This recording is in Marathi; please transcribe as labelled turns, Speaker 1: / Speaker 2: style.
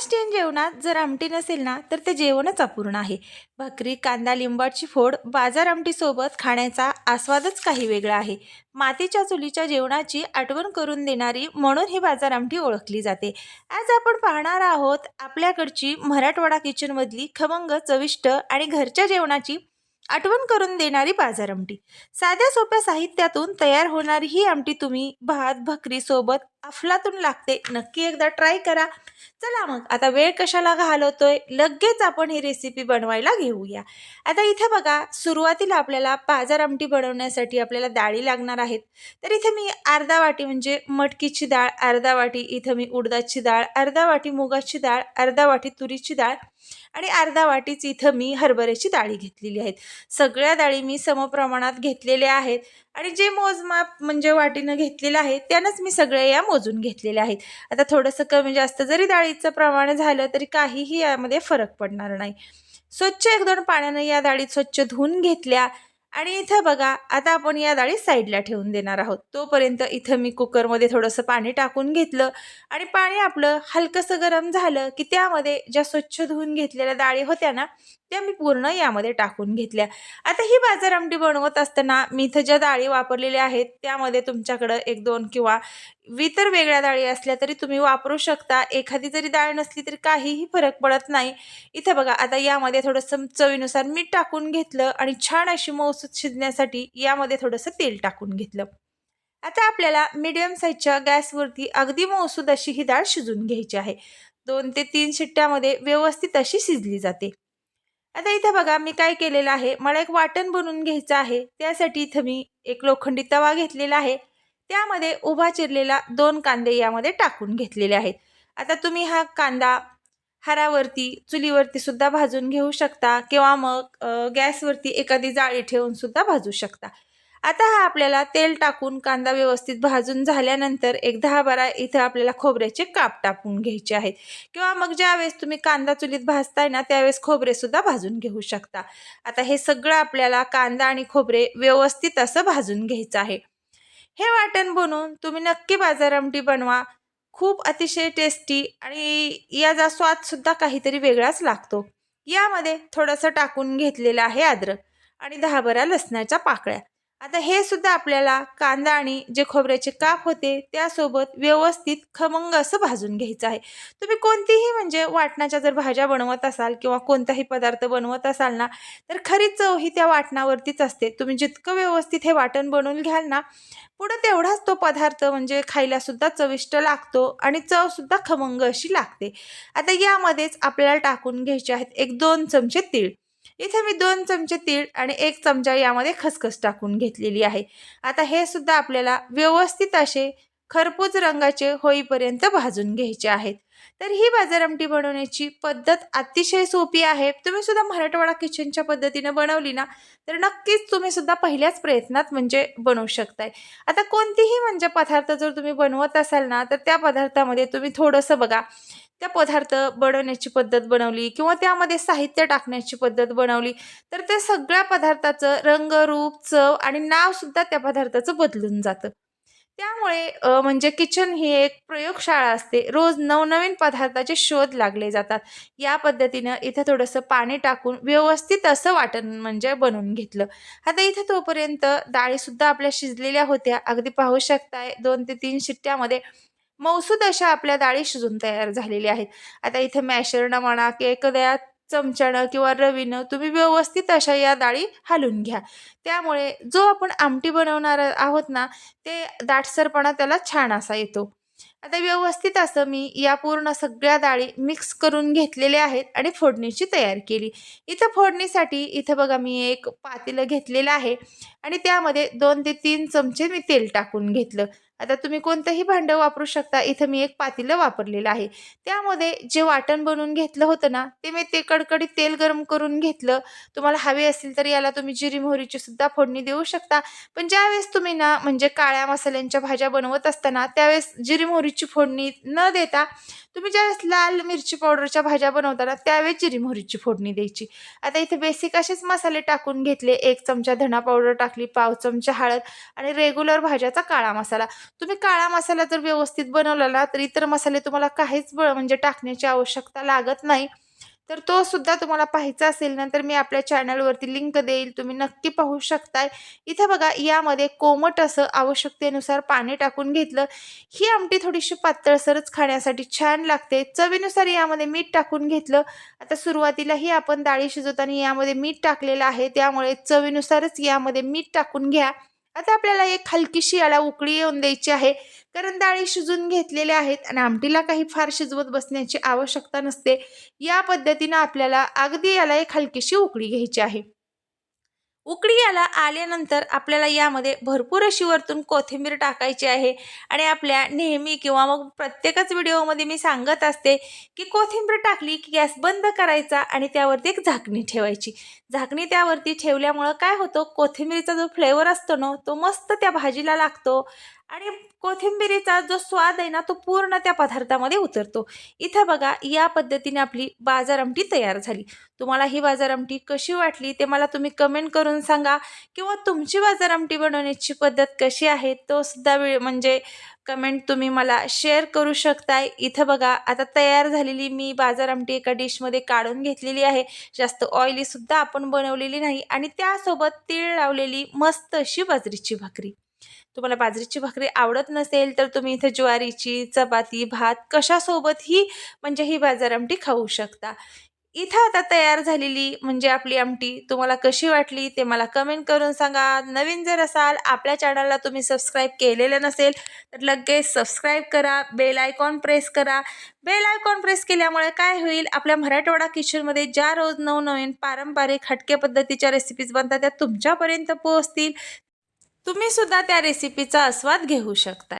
Speaker 1: महाराष्ट्रीयन जेवणात जर आमटी नसेल ना तर ते जेवणच अपूर्ण आहे. भाकरी, कांदा, लिंबाची फोड, बाजार आमटी सोबत खाण्याचा आस्वादच काही वेगळा आहे. मातीच्या चुलीच्या जेवणाची आठवण करून देणारी म्हणून ही बाजार आमटी ओळखली जाते. आज आपण पाहणार आहोत आपल्याकडची मराठवाडा किचनमधली खमंग, चविष्ट आणि घरच्या जेवणाची आठवण करून देणारी बाजार आमटी. साध्या सोप्या साहित्यातून तयार होणारी ही आमटी तुम्ही भात भाकरी सोबत अफलातून लागते. नक्की एकदा ट्राय करा. चला मग आता वेळ कशाला घालवतोय, लगेच आपण ही रेसिपी बनवायला घेऊया. आता इथे बघा, सुरुवातीला आपल्याला बाजार आमटी बनवण्यासाठी आपल्याला डाळी लागणार आहेत. तर इथे मी अर्धा वाटी म्हणजे मटकीची डाळ, अर्धा वाटी इथं मी उडदाची डाळ, अर्धा वाटी मुगाची डाळ, अर्धा वाटी तुरीची डाळ आणि अर्धा वाटीच इथं मी हरभऱ्याची डाळी घेतलेली आहेत. सगळ्या डाळी मी समप्रमाणात घेतलेल्या आहेत आणि जे मोजमाप म्हणजे वाटीनं घेतलेलं आहे त्यानंच मी सगळ्या या मोजून घेतलेल्या आहेत. आता थोडंसं कमी जास्त जरी डाळीचं प्रमाण झालं तरी काहीही यामध्ये फरक पडणार नाही. स्वच्छ 1-2 पाण्यानं या डाळी स्वच्छ धुवून घेतल्या आणि इथं बघा, आता आपण या डाळी साईडला ठेवून देणार आहोत. तोपर्यंत इथं मी कुकरमध्ये थोडंसं पाणी टाकून घेतलं आणि पाणी आपलं हलकंसं गरम झालं की त्यामध्ये ज्या स्वच्छ धुवून घेतलेल्या डाळी होत्या ना त्या मी पूर्ण यामध्ये टाकून घेतल्या. आता ही बाजार आमटी बनवत असताना मी इथं ज्या डाळी वापरलेल्या आहेत त्यामध्ये तुमच्याकडं 1-2 किंवा इतर वेगळ्या डाळी असल्या तरी तुम्ही वापरू शकता. एखादी जरी डाळ नसली तरी काहीही फरक पडत नाही. इथे बघा, आता यामध्ये थोडंसं चवीनुसार मीठ टाकून घेतलं आणि छान अशी मऊसूत शिजण्यासाठी यामध्ये थोडंसं तेल टाकून घेतलं. आता आपल्याला मीडियम साईजच्या गॅसवरती अगदी मऊसूद अशी ही डाळ शिजून घ्यायची आहे. 2 ते 3 शिट्ट्यामध्ये व्यवस्थित अशी शिजली जाते. आता इथे बघा, मी काय केलेलं आहे, मला एक वाटण बनवून घ्यायचं आहे. त्यासाठी इथं मी एक लोखंडी तवा घेतलेला आहे. त्यामध्ये उभा चिरलेला 2 कांदे यामध्ये टाकून घेतलेले आहेत. आता तुम्ही हा कांदा हारावरती, चुलीवरती सुद्धा भाजून घेऊ शकता किंवा मग गॅसवरती एखादी जाळी ठेवून सुद्धा भाजू शकता. आता हा आपल्याला तेल टाकून कांदा व्यवस्थित भाजून झाल्यानंतर एक 10-12 इथं आपल्याला खोबऱ्याचे काप टाकून घ्यायचे आहेत किंवा मग ज्यावेळेस तुम्ही कांदा चुलीत भाजताय ना त्यावेळेस खोबरे सुद्धा भाजून घेऊ शकता. आता हे सगळं आपल्याला कांदा आणि खोबरे व्यवस्थित असं भाजून घ्यायचं आहे. हे वाटण बनवून तुम्ही नक्की बाजार आमटी बनवा. खूप अतिशय टेस्टी आणि याचा स्वाद सुद्धा काहीतरी वेगळाच लागतो. यामध्ये थोडंसं टाकून घेतलेलं आहे अद्रक आणि 10-12 लसणाच्या पाकळ्या. आता हे सुद्धा आपल्याला कांदा आणि जे खोबऱ्याचे काप होते त्यासोबत व्यवस्थित खमंग असं भाजून घ्यायचं आहे. तुम्ही कोणतीही म्हणजे वाटणाच्या जर भाज्या बनवत असाल किंवा कोणताही पदार्थ बनवत असाल ना तर खरी चव ही त्या वाटणावरतीच असते. तुम्ही जितकं व्यवस्थित हे वाटण बनवून घ्याल ना पुढं तेवढाच तो पदार्थ म्हणजे खायला सुद्धा चविष्ट लागतो आणि चव सुद्धा खमंग अशी लागते. आता यामध्येच आपल्याला टाकून घ्यायचे आहेत 1-2 चमचे तीळ. इथे मी 2 चमचे तीळ आणि 1 चमचा यामध्ये खसखस टाकून घेतलेली आहे. आता हे सुद्धा आपल्याला व्यवस्थित असे खरपूस रंगाचे होईपर्यंत भाजून घ्यायचे आहेत. तर ही बाजार आमटी बनवण्याची पद्धत अतिशय सोपी आहे. तुम्ही सुद्धा मराठवाडा किचनच्या पद्धतीने बनवली ना तर नक्कीच तुम्ही सुद्धा पहिल्याच प्रयत्नात म्हणजे बनवू शकताय. आता कोणतीही म्हणजे पदार्थ जर तुम्ही बनवत असाल ना तर त्या पदार्थामध्ये तुम्ही थोडंसं बघा, त्या पदार्थ बनवण्याची पद्धत बनवली किंवा त्यामध्ये साहित्य टाकण्याची पद्धत बनवली तर ते सगळ्या पदार्थाचं रंग, रूप, चव आणि नाव सुद्धा त्या पदार्थाचं बदलून जातं. त्यामुळे म्हणजे किचन ही एक प्रयोगशाळा असते. रोज नवनवीन पदार्थाचे शोध लागले जातात. या पद्धतीनं इथं थोडंसं पाणी टाकून व्यवस्थित असं वाटण म्हणजे बनवून घेतलं. आता इथं तोपर्यंत डाळीसुद्धा आपल्या शिजलेल्या होत्या. अगदी पाहू शकताय 2 ते 3 शिट्ट्यामध्ये मऊसूद अशा आपल्या डाळी शिजून तयार झालेल्या आहेत. आता इथं मॅशरनं म्हणा की एखाद्या चमच्यानं किंवा रवीनं तुम्ही व्यवस्थित अशा या डाळी हालून घ्या. त्यामुळे जो आपण आमटी बनवणार आहोत ना ते दाटसरपणा त्याला छान असा येतो. आता व्यवस्थित असं मी या पूर्ण सगळ्या डाळी मिक्स करून घेतलेल्या आहेत आणि फोडणीची तयारी केली. इथं फोडणीसाठी इथं बघा, मी एक पातेलं घेतलेलं आहे आणि त्यामध्ये 2 ते 3 चमचे मी तेल टाकून घेतलं. आता तुम्ही कोणतंही भांडं वापरू शकता. इथं मी एक पातेलं वापरलेलं आहे. त्यामध्ये जे वाटण बनवून घेतलं होतं ना ते मी ते कडकडीत तेल गरम करून घेतलं. तुम्हाला हवे असेल तर याला तुम्ही जिरी मोहरीची सुद्धा फोडणी देऊ शकता. पण ज्यावेळेस तुम्ही ना म्हणजे काळ्या मसाल्यांच्या भाज्या बनवत असताना त्यावेळेस जिरी मोहरीची फोडणी न देता तुम्ही ज्यावेळेस लाल मिरची पावडरच्या भाज्या बनवता ना त्यावेळेस जिरी मोहरीची फोडणी द्यायची. आता इथे बेसिक असेच मसाले टाकून घेतले. 1 चमचा धना पावडर टाकली, पाव चमचा हळद आणि रेग्युलर भाज्याचा काळा मसाला. तुम्ही काळा मसाला जर व्यवस्थित बनवला ना, तर इतर मसाले तुम्हाला काहीच म्हणजे टाकण्याची आवश्यकता लागत नाही. तर तो सुद्धा तुम्हाला पाहायचा असेल ना, तर मी आपल्या चॅनलवरती लिंक देईल. तुम्ही नक्की पाहू शकताय. इथे बघा यामध्ये कोमट असं आवश्यकतेनुसार पाणी टाकून घेतलं. ही आमटी थोडीशी पातळसरच खाण्यासाठी छान लागते. चवीनुसार यामध्ये मीठ टाकून घेतलं. आता सुरुवातीलाही आपण डाळी शिजवताना यामध्ये मीठ टाकलेलं आहे. त्यामुळे चवीनुसारच यामध्ये मीठ टाकून घ्या. आता आपल्याला एक हलकीशी याला उकळी येऊन द्यायची आहे. कारण डाळी शिजून घेतलेल्या आहेत आणि आमटीला काही फार शिजवत बसण्याची आवश्यकता नसते. या पद्धतीनं आपल्याला अगदी याला एक हलकीशी उकळी घ्यायची आहे. उकळी याला आल्यानंतर आपल्याला यामध्ये भरपूर अशी वरतून कोथिंबीर टाकायची आहे आणि आपल्या नेहमी किंवा मग प्रत्येकच व्हिडिओमध्ये मी सांगत असते की कोथिंबीर टाकली की गॅस बंद करायचा आणि त्यावरती एक झाकणी ठेवायची. झाकणी त्यावरती ठेवल्यामुळं काय होतं, कोथिंबीरीचा जो फ्लेवर असतो ना, तो मस्त त्या भाजीला लागतो आणि कोथिंबीरीचा जो स्वाद आहे ना, तो पूर्ण त्या पदार्थामध्ये उतरतो. इथं बघा या पद्धतीने आपली बाजार आमटी तयार झाली. तुम्हाला ही बाजार आमटी कशी वाटली ते मला तुम्ही कमेंट करून सांगा किंवा तुमची बाजार आमटी बनवण्याची पद्धत कशी आहे तो सुद्धा म्हणजे कमेंट तुम्ही मला शेअर करू शकताय. इथं बघा आता तयार झालेली मी बाजार आमटी एका डिशमध्ये काढून घेतलेली आहे. जास्त ऑइली सुद्धा आपण बनवलेली नाही आणि त्यासोबत तीळ लावलेली मस्त अशी बाजरीची भाकरी. तुम्हाला बाजरीची भाकरी आवडत नसेल तर तुम्ही इथे ज्वारीची, चपाती, भात कशासोबतही म्हणजे ही बाजार आमटी खाऊ शकता. इथं आता तयार झालेली म्हणजे आपली आमटी तुम्हाला कशी वाटली ते मला कमेंट करून सांगा. नवीन जर असाल, आपल्या चॅनलला तुम्ही सबस्क्राईब केलेलं नसेल तर लगेच सबस्क्राईब करा, बेल आयकॉन प्रेस करा. बेल आयकॉन प्रेस केल्यामुळे काय होईल, आपल्या मराठवाडा किचनमध्ये ज्या रोज नवनवीन पारंपरिक हटके पद्धतीच्या रेसिपीज बनतात त्या तुमच्यापर्यंत पोहोचतील. तुम्ही सुद्धा त्या रेसिपीचा आस्वाद घेऊ शकता.